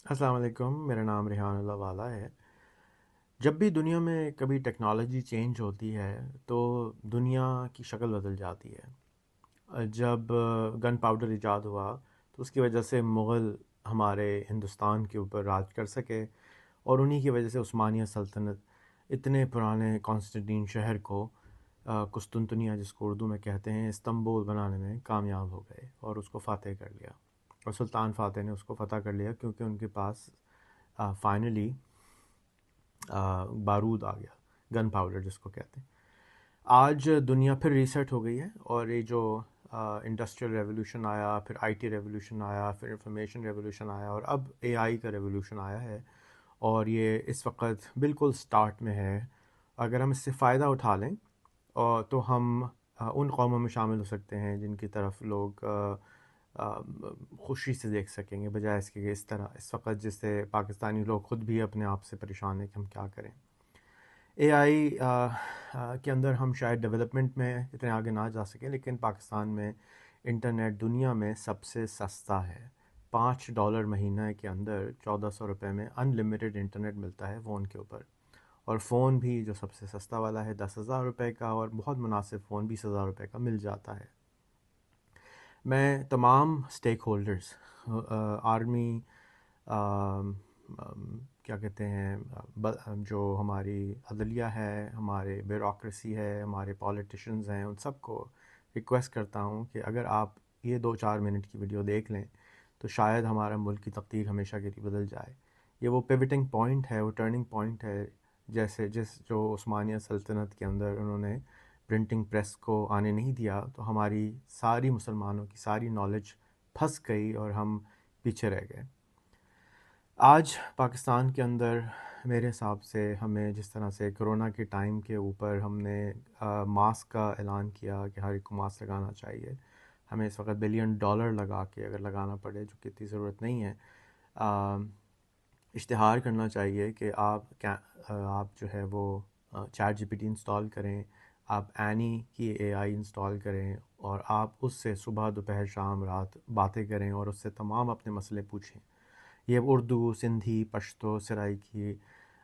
السلام علیکم، میرا نام ریحان اللہ والا ہے۔ جب بھی دنیا میں کبھی ٹیکنالوجی چینج ہوتی ہے تو دنیا کی شکل بدل جاتی ہے۔ جب گن پاؤڈر ایجاد ہوا تو اس کی وجہ سے مغل ہمارے ہندوستان کے اوپر راج کر سکے، اور انہی کی وجہ سے عثمانیہ سلطنت اتنے پرانے کانسٹنٹین شہر کو قسطنطنیہ جس کو اردو میں کہتے ہیں استنبول بنانے میں کامیاب ہو گئے اور اس کو فاتح کر لیا، اور سلطان فاتح نے اس کو فتح کر لیا کیونکہ ان کے پاس فائنلی بارود آ گیا، گن پاؤڈر جس کو کہتے ہیں۔ آج دنیا پھر ریسیٹ ہو گئی ہے، اور یہ جو انڈسٹریل ریولوشن آیا، پھر آئی ٹی ریولوشن آیا، پھر انفارمیشن ریولوشن آیا، اور اب اے آئی کا ریولوشن آیا ہے، اور یہ اس وقت بالکل سٹارٹ میں ہے۔ اگر ہم اس سے فائدہ اٹھا لیں تو ہم ان قوموں میں شامل ہو سکتے ہیں جن کی طرف لوگ خوشی سے دیکھ سکیں گے، بجائے اس کے کہ اس طرح اس وقت جس سے پاکستانی لوگ خود بھی اپنے آپ سے پریشان ہیں کہ ہم کیا کریں۔ اے آئی کے اندر ہم شاید ڈیولپمنٹ میں اتنے آگے نہ جا سکیں، لیکن پاکستان میں انٹرنیٹ دنیا میں سب سے سستا ہے۔ $5 مہینہ کے اندر 1400 روپے میں ان لمیٹڈ انٹرنیٹ ملتا ہے فون کے اوپر، اور فون بھی جو سب سے سستا والا ہے 10,000 روپے کا، اور بہت مناسب فون 20,000 روپے کا مل جاتا ہے۔ میں تمام اسٹیک ہولڈرز، آرمی، کیا کہتے ہیں، جو ہماری عدلیہ ہے، ہمارے بیوروکریسی ہے، ہمارے پولیٹیشنز ہیں، ان سب کو ریکویسٹ کرتا ہوں کہ اگر آپ یہ 2-4 منٹ کی ویڈیو دیکھ لیں تو شاید ہمارا ملک کی تقدیر ہمیشہ کے لیے بدل جائے۔ یہ وہ پیوٹنگ پوائنٹ ہے، وہ ٹرننگ پوائنٹ ہے، جیسے جو عثمانیہ سلطنت کے اندر انہوں نے پرنٹنگ پریس کو آنے نہیں دیا تو ہماری ساری مسلمانوں کی ساری نالج پھنس گئی اور ہم پیچھے رہ گئے۔ آج پاکستان کے اندر میرے حساب سے ہمیں جس طرح سے کرونا کے ٹائم کے اوپر ہم نے ماسک کا اعلان کیا کہ ہر ایک کو ماسک لگانا چاہیے، ہمیں اس وقت $1 بلین لگا کے اگر لگانا پڑے جو کہ اتنی ضرورت نہیں ہے، اشتہار کرنا چاہیے کہ آپ جو ہے وہ Chat G P T install کریں، آپ اینی کی اے آئی انسٹال کریں، اور آپ اس سے صبح دوپہر شام رات باتیں کریں اور اس سے تمام اپنے مسئلے پوچھیں۔ یہ اردو، سندھی، پشتو، سرائکی،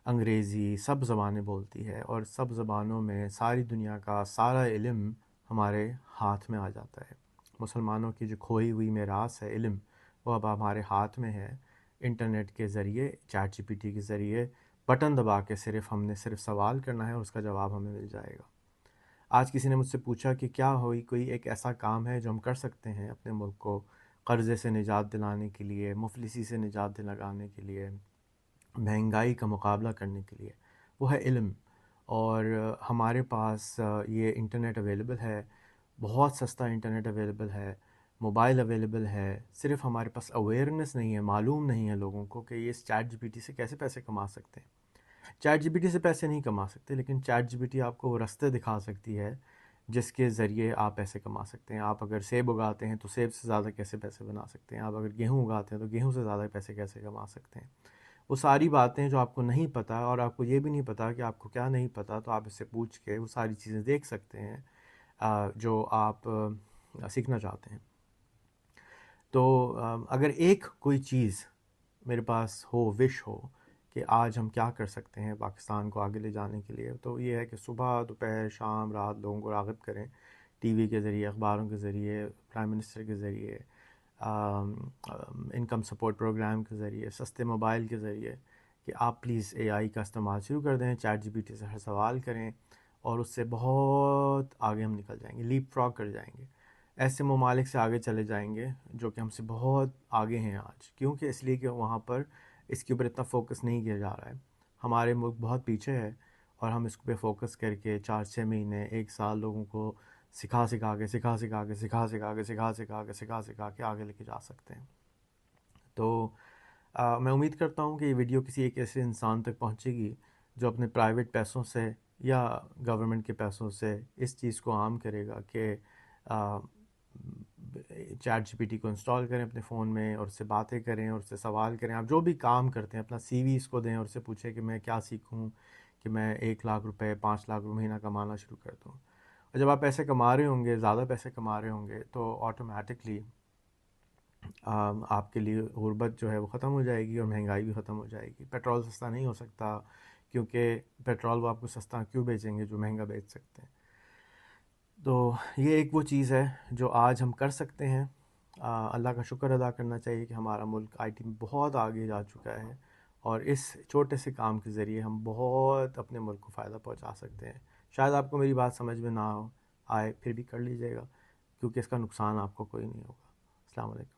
انگریزی سب زبانیں بولتی ہے، اور سب زبانوں میں ساری دنیا کا سارا علم ہمارے ہاتھ میں آ جاتا ہے۔ مسلمانوں کی جو کھوئی ہوئی میراث ہے علم، وہ اب ہمارے ہاتھ میں ہے۔ انٹرنیٹ کے ذریعے، چیٹ جی پی ٹی کے ذریعے بٹن دبا کے ہم نے صرف سوال کرنا ہے اور اس کا جواب ہمیں مل جائے گا۔ آج کسی نے مجھ سے پوچھا کہ کیا کوئی ایک ایسا کام ہے جو ہم کر سکتے ہیں اپنے ملک کو قرضے سے نجات دلانے کے لیے، مفلسی سے نجات دلانے کے لیے، مہنگائی کا مقابلہ کرنے کے لیے؟ وہ ہے علم، اور ہمارے پاس یہ انٹرنیٹ اویلیبل ہے، بہت سستا انٹرنیٹ اویلیبل ہے، موبائل اویلیبل ہے، صرف ہمارے پاس اویئرنیس نہیں ہے، معلوم نہیں ہے لوگوں کو کہ یہ اس چیٹ جی پی ٹی سے کیسے پیسے کما سکتے ہیں۔ چیٹ جی پی ٹی سے پیسے نہیں کما سکتے، لیکن چیٹ جی پی ٹی آپ کو وہ رستے دکھا سکتی ہے جس کے ذریعے آپ پیسے کما سکتے ہیں۔ آپ اگر سیب اگاتے ہیں تو سیب سے زیادہ کیسے پیسے بنا سکتے ہیں، آپ اگر گیہوں اگاتے ہیں تو گیہوں سے زیادہ پیسے کیسے کما سکتے ہیں۔ وہ ساری باتیں جو آپ کو نہیں پتہ، اور آپ کو یہ بھی نہیں پتہ کہ آپ کو کیا نہیں پتہ، تو آپ اس سے پوچھ کے وہ ساری چیزیں دیکھ سکتے ہیں جو آپ سیکھنا چاہتے ہیں۔ تو اگر ایک کوئی چیز میرے پاس ہو، وش ہو کہ آج ہم کیا کر سکتے ہیں پاکستان کو آگے لے جانے کے لیے، تو یہ ہے کہ صبح دوپہر شام رات لوگوں کو راغب کریں، ٹی وی کے ذریعے، اخباروں کے ذریعے، پرائم منسٹر کے ذریعے، انکم سپورٹ پروگرام کے ذریعے، سستے موبائل کے ذریعے، کہ آپ پلیز اے آئی کا استعمال شروع کر دیں، چیٹ جی پی ٹی سے ہر سوال کریں، اور اس سے بہت آگے ہم نکل جائیں گے، لیپ فراگ کر جائیں گے، ایسے ممالک سے آگے چلے جائیں گے جو کہ ہم سے بہت آگے ہیں آج، کیونکہ اس لیے کہ وہاں پر اس کے اوپر اتنا فوکس نہیں کیا جا رہا ہے۔ ہمارے ملک بہت پیچھے ہے، اور ہم اس پہ فوکس کر کے 4-6 مہینے 1 سال لوگوں کو سکھا کے آگے لے کے جا سکتے ہیں۔ تو میں امید کرتا ہوں کہ یہ ویڈیو کسی ایک ایسے انسان تک پہنچے گی جو اپنے پرائیویٹ پیسوں سے یا گورنمنٹ کے پیسوں سے اس چیز کو عام کرے گا کہ چیٹ جی پی ٹی کو انسٹال کریں اپنے فون میں، اور اس سے باتیں کریں اور اس سے سوال کریں۔ آپ جو بھی کام کرتے ہیں اپنا سی وی اس کو دیں، اور اس سے پوچھیں کہ میں کیا سیکھوں کہ میں 1 لاکھ روپے 5 لاکھ روپے مہینہ کمانا شروع کر دوں۔ اور جب آپ پیسے کما رہے ہوں گے، زیادہ پیسے کما رہے ہوں گے، تو آٹومیٹکلی آپ کے لیے غربت جو ہے وہ ختم ہو جائے گی اور مہنگائی بھی ختم ہو جائے گی. پیٹرول سستا نہیں ہو سکتا کیونکہ پیٹرول وہ آپ کو سستا کیوں بیچیں گے جو مہنگا بیچ سکتے ہیں. تو یہ ایک وہ چیز ہے جو آج ہم کر سکتے ہیں. اللہ کا شکر ادا کرنا چاہیے کہ ہمارا ملک آئی ٹی میں بہت آگے جا چکا ہے اور اس چھوٹے سے کام کے ذریعے ہم بہت اپنے ملک کو فائدہ پہنچا سکتے ہیں. شاید آپ کو میری بات سمجھ میں نہ آئے پھر بھی کر لیجیے گا کیونکہ اس کا نقصان آپ کو کوئی نہیں ہوگا. السلام علیکم.